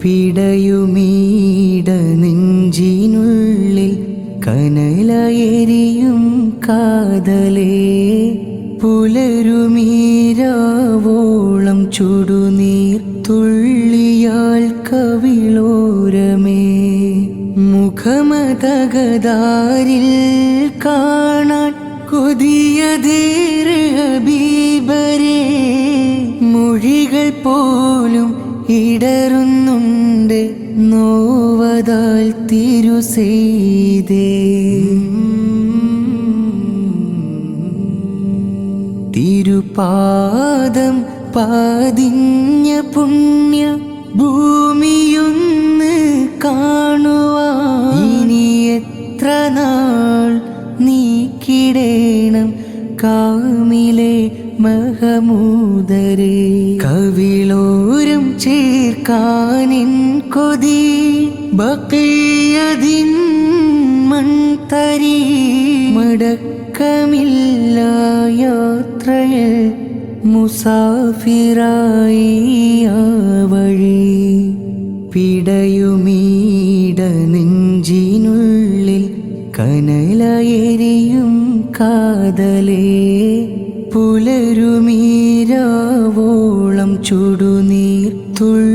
പിടയുമീട നെഞ്ചിനുള്ളിൽ കനലയെരിയും കാതലേ പുലരുമീരാവോളം ചുടുനീർ തുള്ളിയാൽ കവിളോരമേ മുഖമതകതാരിൽ കാണാൻ കൊതിയതേറെ ഹബീബരേ മൊഴികൾ പോലും ഇടറുന്നുണ്ട് നോവതാൽ തിരുസെയ്തേ തിരുപാദം പതിഞ്ഞ പുണ്യ ഭൂമിയൊന്ന് കാണുവാൻ ഇനി എത്ര നാൾ നീക്കിടേണം കാമിലെ മഹമൂദരേ കവിളോരം ചേർക്കാനിൻ കൊതി ബഖിയദിൻ മൺതരി മടക്കമില്ല യാത്രയിൽ മുസാഫിറായി ആ വഴി പിടയുമീട നെഞ്ചിനുള്ളിൽ കനലയെരിയും കാതലേ പുലരുമീരാവോളം ചുടുനീർ തുള്ളി